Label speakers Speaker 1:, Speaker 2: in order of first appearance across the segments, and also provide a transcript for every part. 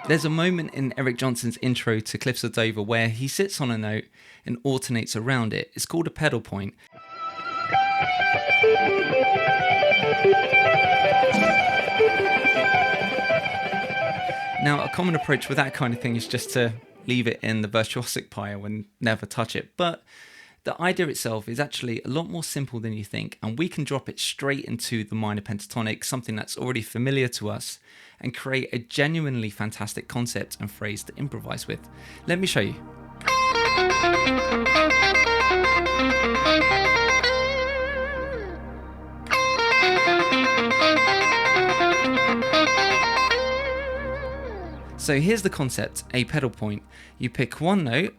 Speaker 1: There's a moment in Eric Johnson's intro to Cliffs of Dover where he sits on a note and alternates around it. It's called a pedal point. Now, a common approach with that kind of thing is just to leave it in the virtuosic pile and never touch it. But the idea itself is actually a lot more simple than you think, and we can drop it straight into the minor pentatonic, something that's already familiar to us, and create a genuinely fantastic concept and phrase to improvise with. Let me show you. So here's the concept, a pedal point. You pick one note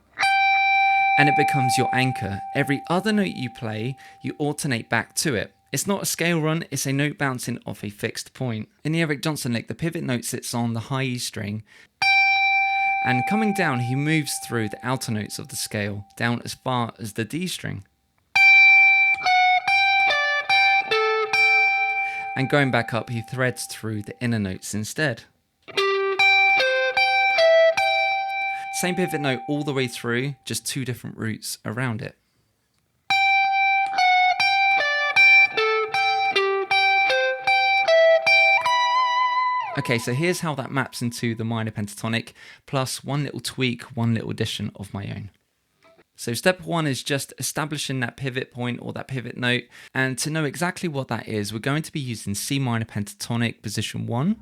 Speaker 1: and it becomes your anchor. Every other note you play, you alternate back to it. It's not a scale run, it's a note bouncing off a fixed point. In the Eric Johnson lick, the pivot note sits on the high E string, and coming down he moves through the outer notes of the scale, down as far as the D string. And going back up, he threads through the inner notes instead. Same pivot note all the way through, just two different routes around it. Okay, so here's how that maps into the minor pentatonic, plus one little tweak, one little addition of my own. So step one is just establishing that pivot point or that pivot note, and to know exactly what that is, we're going to be using C minor pentatonic position 1.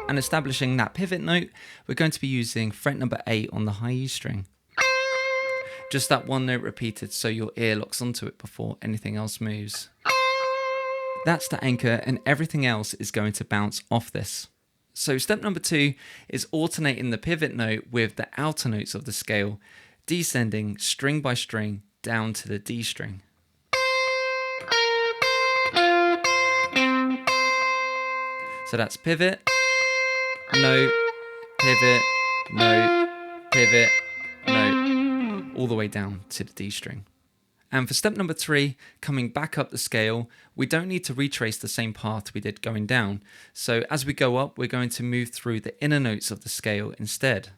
Speaker 1: And establishing that pivot note, we're going to be using fret number 8 on the high E string. Just that one note repeated so your ear locks onto it before anything else moves. That's the anchor, and everything else is going to bounce off this. So step number 2 is alternating the pivot note with the outer notes of the scale, descending string by string down to the D string. So that's pivot, note, pivot, note, pivot, note, all the way down to the D string. And for step number 3, coming back up the scale, we don't need to retrace the same path we did going down. So as we go up, we're going to move through the inner notes of the scale instead.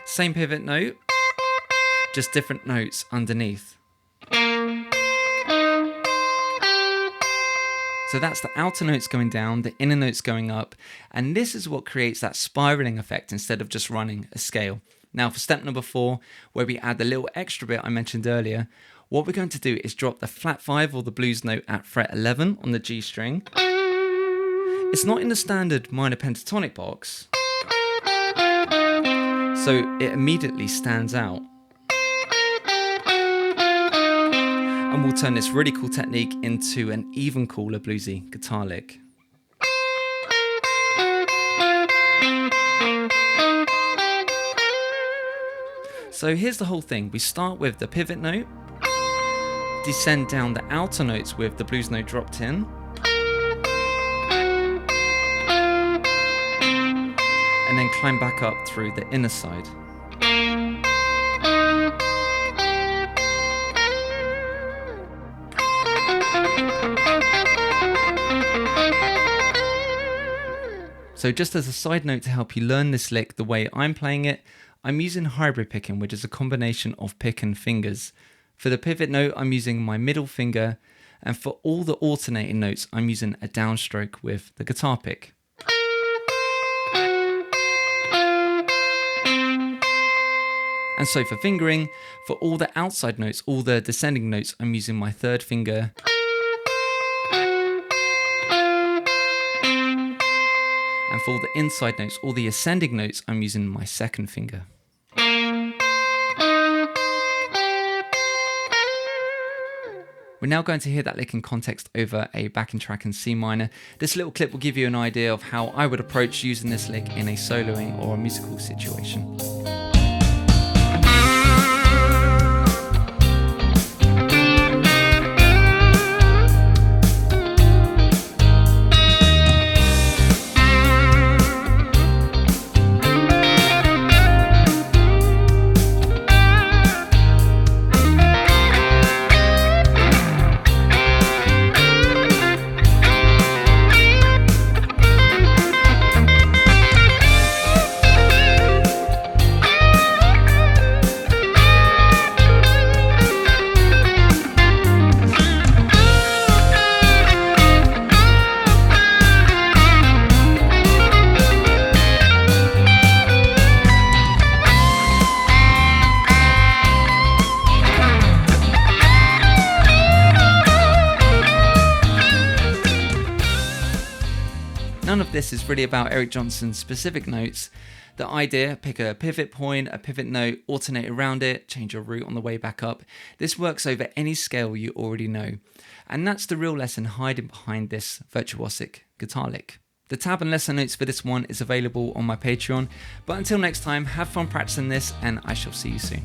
Speaker 1: Same pivot note, just different notes underneath. So that's the outer notes going down, the inner notes going up, and this is what creates that spiraling effect instead of just running a scale. Now for step number 4, where we add the little extra bit I mentioned earlier, what we're going to do is drop the flat 5 or the blues note at fret 11 on the G string. It's not in the standard minor pentatonic box, so it immediately stands out. And we'll turn this really cool technique into an even cooler bluesy guitar lick. So here's the whole thing. We start with the pivot note, descend down the outer notes with the blues note dropped in, and then climb back up through the inner side. So just as a side note to help you learn this lick the way I'm playing it, I'm using hybrid picking, which is a combination of pick and fingers. For the pivot note, I'm using my middle finger, and for all the alternating notes, I'm using a downstroke with the guitar pick. And so for fingering, for all the outside notes, all the descending notes, I'm using my third finger. And for all the inside notes, all the ascending notes, I'm using my second finger. We're now going to hear that lick in context over a backing track in C minor. This little clip will give you an idea of how I would approach using this lick in a soloing or a musical situation. None of this is really about Eric Johnson's specific notes. The idea, pick a pivot point, a pivot note, alternate around it, change your root on the way back up. This works over any scale you already know. And that's the real lesson hiding behind this virtuosic guitar lick. The tab and lesson notes for this one is available on my Patreon. But until next time, have fun practicing this and I shall see you soon.